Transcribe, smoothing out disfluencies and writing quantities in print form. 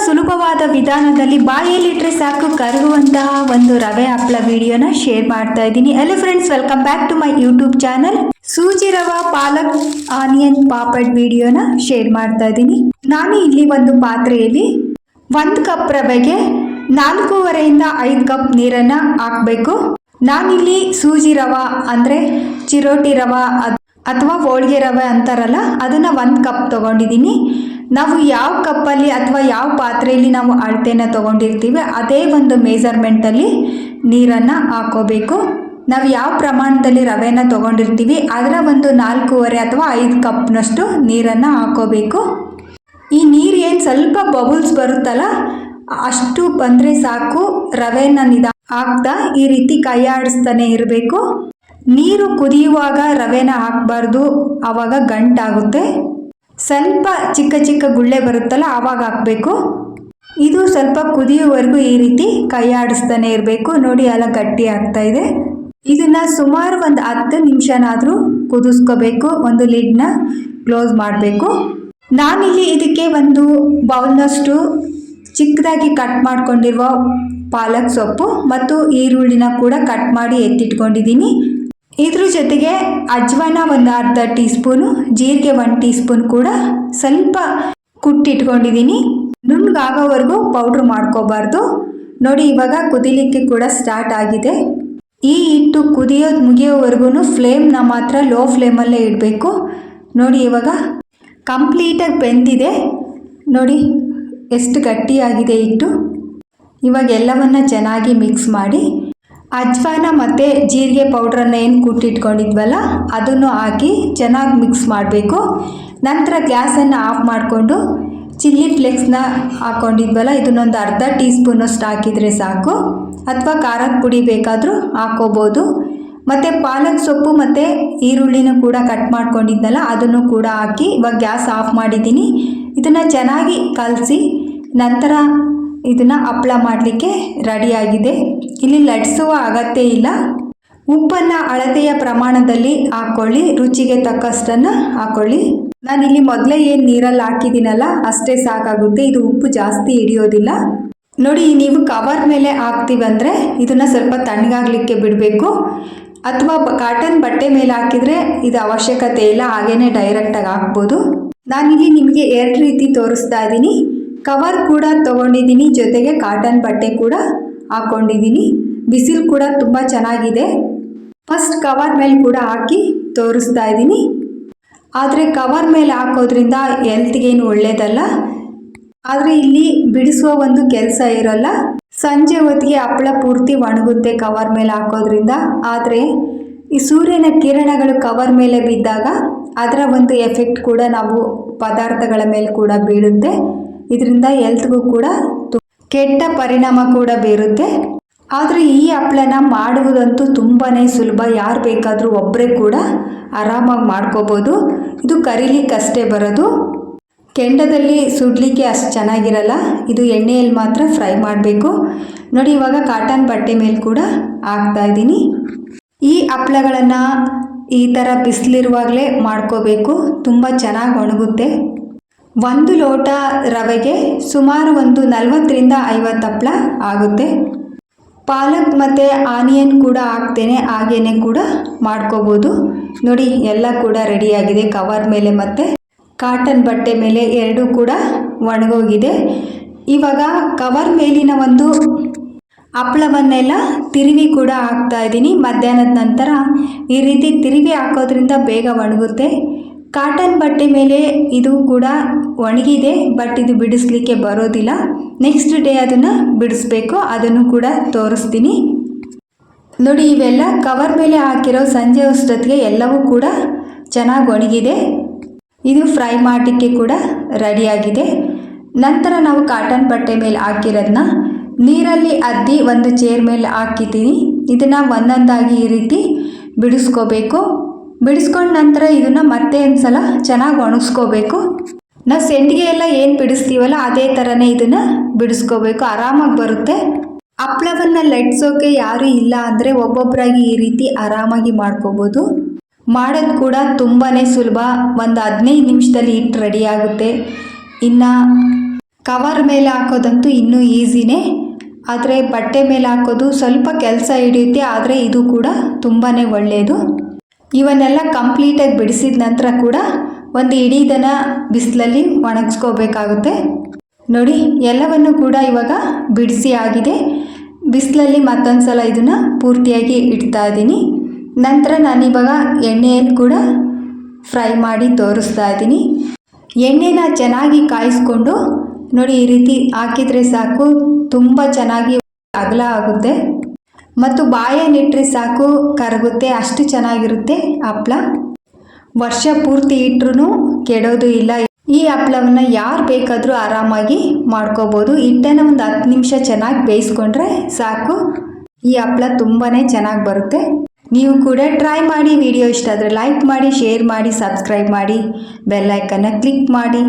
ಸುಲಭವಾದ ವಿಧಾನದಲ್ಲಿ ಬಾಯಲ್ಲಿಟ್ಟರೆ ಸಾಕು ಕರಗುವಂತಹ ಒಂದು ರವೆ ಹಪ್ಪಳ ವಿಡಿಯೋನ ಶೇರ್ ಮಾಡ್ತಾ ಇದ್ದೀನಿ. Hello friends, welcome back to my YouTube channel. ಸೂಜಿ ರವಾ ಪಾಲಕ್ ಆನಿಯನ್ ಪಾಪಡ್ ವಿಡಿಯೋನ ಶೇರ್ ಮಾಡ್ತಾ ಇದ್ದೀನಿ. ನಾನು ಇಲ್ಲಿ ಒಂದು ಪಾತ್ರೆಯಲ್ಲಿ 1 ಕಪ್ ರವೆಗೆ 4.5 5 ಕಪ್ ನೀರನ್ನು ಹಾಕಬೇಕು. ನಾನಿಲ್ಲಿ ಸೂಜಿ ರವಾ ಅಂದರೆ ಚಿರೋಟಿ ರವಾ ಅಥವಾ ಹೋಳಿಗೆ ರವೆ ಅಂತಾರಲ್ಲ, ಅದನ್ನು 1 ಕಪ್ ತೊಗೊಂಡಿದ್ದೀನಿ. ನಾವು ಯಾವ ಕಪ್ಪಲ್ಲಿ ಅಥವಾ ಯಾವ ಪಾತ್ರೆಯಲ್ಲಿ ನಾವು ಅಳತೆನ ತೊಗೊಂಡಿರ್ತೀವಿ ಅದೇ ಒಂದು ಮೆಜರ್ಮೆಂಟಲ್ಲಿ ನೀರನ್ನು ಹಾಕೋಬೇಕು. ನಾವು ಯಾವ ಪ್ರಮಾಣದಲ್ಲಿ ರವೆನ ತೊಗೊಂಡಿರ್ತೀವಿ ಅದರ ಒಂದು 4.5 ಅಥವಾ 5 ಕಪ್ನಷ್ಟು ನೀರನ್ನು ಹಾಕೋಬೇಕು. ಈ ನೀರು ಏನು ಸ್ವಲ್ಪ ಬಬಲ್ಸ್ ಬರುತ್ತಲ್ಲ ಅಷ್ಟು ಬಂದರೆ ಸಾಕು. ರವೆನ ಹಾಕ್ತಾ ಈ ರೀತಿ ಕೈ ಆಡಿಸ್ತಾನೆ ಇರಬೇಕು. ನೀರು ಕುದಿಯುವಾಗ ರವೆನ ಹಾಕಬಾರ್ದು, ಆವಾಗ ಗಂಟಾಗುತ್ತೆ. ಸ್ವಲ್ಪ ಚಿಕ್ಕ ಚಿಕ್ಕ ಗುಳ್ಳೆ ಬರುತ್ತಲ್ಲ ಆವಾಗ ಹಾಕಬೇಕು. ಇದು ಸ್ವಲ್ಪ ಕುದಿಯುವವರೆಗೂ ಈ ರೀತಿ ಕೈ ಆಡಿಸ್ತಾನೆ ಇರಬೇಕು. ನೋಡಿ ಎಲ್ಲ ಗಟ್ಟಿ ಆಗ್ತಾ ಇದೆ. ಇದನ್ನು ಸುಮಾರು ಒಂದು 10 ನಿಮಿಷನಾದರೂ ಕುದಿಸ್ಕೋಬೇಕು. ಒಂದು ಲಿಡ್ನ ಕ್ಲೋಸ್ ಮಾಡಬೇಕು. ನಾನಿಲ್ಲಿ ಇದಕ್ಕೆ ಒಂದು ಬೌಲ್ನಷ್ಟು ಚಿಕ್ಕದಾಗಿ ಕಟ್ ಮಾಡ್ಕೊಂಡಿರುವ ಪಾಲಕ್ ಸೊಪ್ಪು ಮತ್ತು ಈರುಳ್ಳಿನ ಕೂಡ ಕಟ್ ಮಾಡಿ ಎತ್ತಿಟ್ಕೊಂಡಿದ್ದೀನಿ. ಇದ್ರ ಜೊತೆಗೆ ಅಜ್ವಾನ ಒಂದು ಅರ್ಧ ಟೀ ಸ್ಪೂನು, ಜೀರಿಗೆ 1 ಟೀ ಸ್ಪೂನ್ ಕೂಡ ಸ್ವಲ್ಪ ಕುಟ್ಟಿಟ್ಕೊಂಡಿದ್ದೀನಿ. ನುಣ್ಣಗಾಗೋವರೆಗೂ ಪೌಡ್ರ್ ಮಾಡ್ಕೋಬಾರ್ದು. ನೋಡಿ ಇವಾಗ ಕುದಿಲಿಕ್ಕೆ ಕೂಡ ಸ್ಟಾರ್ಟ್ ಆಗಿದೆ. ಈ ಹಿಟ್ಟು ಮುಗಿಯೋವರೆಗೂ ಫ್ಲೇಮ್ನ ಮಾತ್ರ ಲೋ ಫ್ಲೇಮಲ್ಲೇ ಇಡಬೇಕು. ನೋಡಿ ಇವಾಗ ಕಂಪ್ಲೀಟಾಗಿ ಬೆಂದಿದೆ. ನೋಡಿ ಎಷ್ಟು ಗಟ್ಟಿಯಾಗಿದೆ ಹಿಟ್ಟು. ಇವಾಗ ಎಲ್ಲವನ್ನ ಚೆನ್ನಾಗಿ ಮಿಕ್ಸ್ ಮಾಡಿ ಅಜ್ವಾನ ಮತ್ತು ಜೀರಿಗೆ ಪೌಡ್ರನ್ನು ಏನು ಕುಟ್ಟಿಟ್ಕೊಂಡಿದ್ವಲ್ಲ ಅದನ್ನು ಹಾಕಿ ಚೆನ್ನಾಗಿ ಮಿಕ್ಸ್ ಮಾಡಬೇಕು. ನಂತರ ಗ್ಯಾಸನ್ನು ಆಫ್ ಮಾಡಿಕೊಂಡು ಚಿಲ್ಲಿ ಫ್ಲೇಕ್ಸ್ನ ಹಾಕ್ಕೊಂಡಿದ್ವಲ್ಲ ಇದನ್ನೊಂದು ಅರ್ಧ ಟೀ ಸ್ಪೂನಷ್ಟು ಹಾಕಿದರೆ ಸಾಕು, ಅಥವಾ ಖಾರದ ಪುಡಿ ಬೇಕಾದರೂ ಹಾಕೋಬೋದು. ಮತ್ತು ಪಾಲಕ್ ಸೊಪ್ಪು ಮತ್ತು ಈರುಳ್ಳಿನ ಕೂಡ ಕಟ್ ಮಾಡ್ಕೊಂಡಿದ್ನಲ್ಲ ಅದನ್ನು ಕೂಡ ಹಾಕಿ ಇವಾಗ ಗ್ಯಾಸ್ ಆಫ್ ಮಾಡಿದ್ದೀನಿ. ಇದನ್ನು ಚೆನ್ನಾಗಿ ಕಲಸಿ ನಂತರ ಇದನ್ನು ಹಪ್ಪಳ ಮಾಡಲಿಕ್ಕೆ ರೆಡಿಯಾಗಿದೆ. ಇಲ್ಲಿ ಲಟ್ಸುವ ಅಗತ್ಯ ಇಲ್ಲ. ಉಪ್ಪನ್ನು ಅಳತೆಯ ಪ್ರಮಾಣದಲ್ಲಿ ಹಾಕ್ಕೊಳ್ಳಿ, ರುಚಿಗೆ ತಕ್ಕಷ್ಟನ್ನು ಹಾಕ್ಕೊಳ್ಳಿ. ನಾನಿಲ್ಲಿ ಮೊದಲೇ ಏನು ನೀರಲ್ಲಿ ಹಾಕಿದ್ದೀನಲ್ಲ ಅಷ್ಟೇ ಸಾಕಾಗುತ್ತೆ. ಇದು ಉಪ್ಪು ಜಾಸ್ತಿ ಹಿಡಿಯೋದಿಲ್ಲ. ನೋಡಿ ನೀವು ಕವರ್ ಮೇಲೆ ಹಾಕ್ತೀವಂದರೆ ಇದನ್ನು ಸ್ವಲ್ಪ ತಣ್ಣಗಾಗಲಿಕ್ಕೆ ಬಿಡಬೇಕು, ಅಥವಾ ಕಾಟನ್ ಬಟ್ಟೆ ಮೇಲೆ ಹಾಕಿದರೆ ಇದು ಅವಶ್ಯಕತೆ ಇಲ್ಲ, ಹಾಗೇ ಡೈರೆಕ್ಟಾಗಿ ಹಾಕ್ಬೋದು. ನಾನಿಲ್ಲಿ ನಿಮಗೆ 2 ರೀತಿ ತೋರಿಸ್ತಾ ಇದ್ದೀನಿ. ಕವರ್ ಕೂಡ ತೊಗೊಂಡಿದ್ದೀನಿ, ಜೊತೆಗೆ ಕಾಟನ್ ಬಟ್ಟೆ ಕೂಡ ಹಾಕ್ಕೊಂಡಿದ್ದೀನಿ. ಬಿಸಿಲು ಕೂಡ ತುಂಬ ಚೆನ್ನಾಗಿದೆ. ಫಸ್ಟ್ ಕವರ್ ಮೇಲೆ ಕೂಡ ಹಾಕಿ ತೋರಿಸ್ತಾ ಇದ್ದೀನಿ. ಆದರೆ ಕವರ್ ಮೇಲೆ ಹಾಕೋದ್ರಿಂದ ಹೆಲ್ತ್ಗೇನು ಒಳ್ಳೆಯದಲ್ಲ. ಆದರೆ ಇಲ್ಲಿ ಬಿಡಿಸುವ ಒಂದು ಕೆಲಸ ಇರೋಲ್ಲ. ಸಂಜೆ ಹೊತ್ತಿಗೆ ಹಪ್ಪಳ ಪೂರ್ತಿ ಒಣಗುತ್ತೆ ಕವರ್ ಮೇಲೆ ಹಾಕೋದ್ರಿಂದ. ಆದರೆ ಈ ಸೂರ್ಯನ ಕಿರಣಗಳು ಕವರ್ ಮೇಲೆ ಬಿದ್ದಾಗ ಅದರ ಒಂದು ಎಫೆಕ್ಟ್ ಕೂಡ ನಾವು ಪದಾರ್ಥಗಳ ಮೇಲೆ ಕೂಡ ಬೀಳುತ್ತೆ. ಇದರಿಂದ ಹೆಲ್ತ್ಗೂ ಕೂಡ ಕೆಟ್ಟ ಪರಿಣಾಮ ಕೂಡ ಬೀರುತ್ತೆ. ಆದರೆ ಈ ಹಪ್ಪಳನ ಮಾಡುವುದಂತೂ ತುಂಬಾ ಸುಲಭ. ಯಾರು ಬೇಕಾದರೂ ಒಬ್ಬರೇ ಕೂಡ ಆರಾಮಾಗಿ ಮಾಡ್ಕೋಬೋದು. ಇದು ಕರಿಲಿಕ್ಕಷ್ಟೇ ಬರೋದು. ಕೆಂಡದಲ್ಲಿ ಸುಡಲಿಕ್ಕೆ ಅಷ್ಟು ಚೆನ್ನಾಗಿರಲ್ಲ. ಇದು ಎಣ್ಣೆಯಲ್ಲಿ ಮಾತ್ರ ಫ್ರೈ ಮಾಡಬೇಕು. ನೋಡಿ ಇವಾಗ ಕಾಟನ್ ಬಟ್ಟೆ ಮೇಲೆ ಕೂಡ ಹಾಕ್ತಾ ಇದ್ದೀನಿ. ಈ ಹಪ್ಪಳಗಳನ್ನು ಈ ಥರ ಬಿಸಿಲಿರುವಾಗಲೇ ಮಾಡ್ಕೋಬೇಕು, ತುಂಬ ಚೆನ್ನಾಗಿ ಒಣಗುತ್ತೆ. 1 ಲೋಟ ರವೆಗೆ ಸುಮಾರು ಒಂದು 40 ರಿಂದ 50 ಹಪ್ಪಳ ಆಗುತ್ತೆ. ಪಾಲಕ್ ಮತ್ತು ಆನಿಯನ್ ಕೂಡ ಹಾಕ್ತೇನೆ, ಹಾಗೇನೆ ಕೂಡ ಮಾಡ್ಕೋಬೋದು. ನೋಡಿ ಎಲ್ಲ ಕೂಡ ರೆಡಿಯಾಗಿದೆ. ಕವರ್ ಮೇಲೆ ಮತ್ತು ಕಾಟನ್ ಬಟ್ಟೆ ಮೇಲೆ ಎರಡೂ ಕೂಡ ಒಣಗೋಗಿದೆ. ಇವಾಗ ಕವರ್ ಮೇಲಿನ ಒಂದು ಹಪ್ಪಳವನ್ನೆಲ್ಲ ತಿರುವಿ ಕೂಡ ಹಾಕ್ತಾ ಇದ್ದೀನಿ. ಮಧ್ಯಾಹ್ನದ ನಂತರ ಈ ರೀತಿ ತಿರುವಿ ಹಾಕೋದ್ರಿಂದ ಬೇಗ ಒಣಗುತ್ತೆ. ಕಾಟನ್ ಬಟ್ಟೆ ಮೇಲೆ ಇದು ಕೂಡ ಒಣಗಿದೆ, ಬಟ್ ಇದು ಬಿಡಿಸ್ಲಿಕ್ಕೆ ಬರೋದಿಲ್ಲ. ನೆಕ್ಸ್ಟ್ ಡೇ ಅದನ್ನು ಬಿಡಿಸ್ಬೇಕು, ಅದನ್ನು ಕೂಡ ತೋರಿಸ್ತೀನಿ. ನೋಡಿ ಇವೆಲ್ಲ ಕವರ್ ಮೇಲೆ ಹಾಕಿರೋ ಸಂಜೆ ಅಷ್ಟೊತ್ತಿಗೆ ಎಲ್ಲವೂ ಕೂಡ ಚೆನ್ನಾಗಿ ಒಣಗಿದೆ. ಇದು ಫ್ರೈ ಮಾಡಲಿಕ್ಕೆ ಕೂಡ ರೆಡಿಯಾಗಿದೆ. ನಂತರ ನಾವು ಕಾಟನ್ ಬಟ್ಟೆ ಮೇಲೆ ಹಾಕಿರೋದನ್ನ ನೀರಲ್ಲಿ ಅದ್ದಿ ಒಂದು ಚೇರ್ ಮೇಲೆ ಹಾಕಿದ್ದೀನಿ. ಇದನ್ನು ಒಂದೊಂದಾಗಿ ಈ ರೀತಿ ಬಿಡಿಸ್ಕೋಬೇಕು. ಬಿಡಿಸ್ಕೊಂಡ ನಂತರ ಇದನ್ನು ಮತ್ತೆ ಒಂದು ಸಲ ಚೆನ್ನಾಗಿ ಒಣಗಿಸ್ಕೋಬೇಕು. ನಾವು ಸೆಂಡಿಗೆ ಎಲ್ಲ ಏನು ಬಿಡಿಸ್ತೀವಲ್ಲ ಅದೇ ಥರನೇ ಇದನ್ನು ಬಿಡಿಸ್ಕೋಬೇಕು, ಆರಾಮಾಗಿ ಬರುತ್ತೆ. ಹಪ್ಪಳವನ್ನು ಲಟ್ಸೋಕೆ ಯಾರೂ ಇಲ್ಲ ಅಂದರೆ ಒಬ್ಬೊಬ್ಬರಾಗಿ ಈ ರೀತಿ ಆರಾಮಾಗಿ ಮಾಡ್ಕೋಬೋದು. ಮಾಡೋದು ಕೂಡ ತುಂಬಾ ಸುಲಭ. ಒಂದು 15 ನಿಮಿಷದಲ್ಲಿ ಹಿಟ್ಟು ರೆಡಿ ಆಗುತ್ತೆ. ಇನ್ನು ಕವರ್ ಮೇಲೆ ಹಾಕೋದಂತೂ ಇನ್ನೂ ಈಸಿನೇ, ಆದರೆ ಬಟ್ಟೆ ಮೇಲೆ ಹಾಕೋದು ಸ್ವಲ್ಪ ಕೆಲಸ ಹಿಡಿಯುತ್ತೆ. ಆದರೆ ಇದು ಕೂಡ ತುಂಬಾ ಒಳ್ಳೆಯದು. ಇವನ್ನೆಲ್ಲ ಕಂಪ್ಲೀಟಾಗಿ ಬಿಡಿಸಿದ ನಂತರ ಕೂಡ ಒಂದು ಇಡೀ ದಿನ ಬಿಸಿಲಲ್ಲಿ ಒಣಗಿಸ್ಕೋಬೇಕಾಗುತ್ತೆ. ನೋಡಿ, ಎಲ್ಲವನ್ನು ಕೂಡ ಇವಾಗ ಬಿಡಿಸಿ ಆಗಿದೆ. ಬಿಸಿಲಲ್ಲಿ ಮತ್ತೊಂದು ಸಲ ಇದನ್ನು ಪೂರ್ತಿಯಾಗಿ ಇಡ್ತಾ ಇದ್ದೀನಿ. ನಂತರ ನಾನಿವಾಗ ಎಣ್ಣೆಯನ್ನು ಕೂಡ ಫ್ರೈ ಮಾಡಿ ತೋರಿಸ್ತಾ ಇದ್ದೀನಿ. ಎಣ್ಣೆನ ಚೆನ್ನಾಗಿ ಕಾಯಿಸ್ಕೊಂಡು ನೋಡಿ, ಈ ರೀತಿ ಹಾಕಿದರೆ ಸಾಕು, ತುಂಬ ಚೆನ್ನಾಗಿ ಅಗಲ ಆಗುತ್ತೆ ಮತ್ತು ಬಾಯಲ್ಲಿಟ್ಟರೆ ಸಾಕು ಕರಗುತ್ತೆ, ಅಷ್ಟು ಚೆನ್ನಾಗಿರುತ್ತೆ ಹಪ್ಪಳ. ವರ್ಷ ಪೂರ್ತಿ ಇಟ್ಟರೂ ಕೆಡೋದು ಇಲ್ಲ. ಈ ಹಪ್ಪಳವನ್ನು ಯಾರು ಬೇಕಾದರೂ ಆರಾಮಾಗಿ ಮಾಡ್ಕೋಬೋದು. ಹಿಟ್ಟನ್ನು ಒಂದು 10 ನಿಮಿಷ ಚೆನ್ನಾಗಿ ಬೇಯಿಸ್ಕೊಂಡ್ರೆ ಸಾಕು, ಈ ಹಪ್ಪಳ ತುಂಬಾ ಚೆನ್ನಾಗಿ ಬರುತ್ತೆ. ನೀವು ಕೂಡ ಟ್ರೈ ಮಾಡಿ. ವಿಡಿಯೋ ಇಷ್ಟ ಆದರೆ ಲೈಕ್ ಮಾಡಿ, ಶೇರ್ ಮಾಡಿ, ಸಬ್ಸ್ಕ್ರೈಬ್ ಮಾಡಿ, ಬೆಲ್ ಐಕನ್ನ ಕ್ಲಿಕ್ ಮಾಡಿ.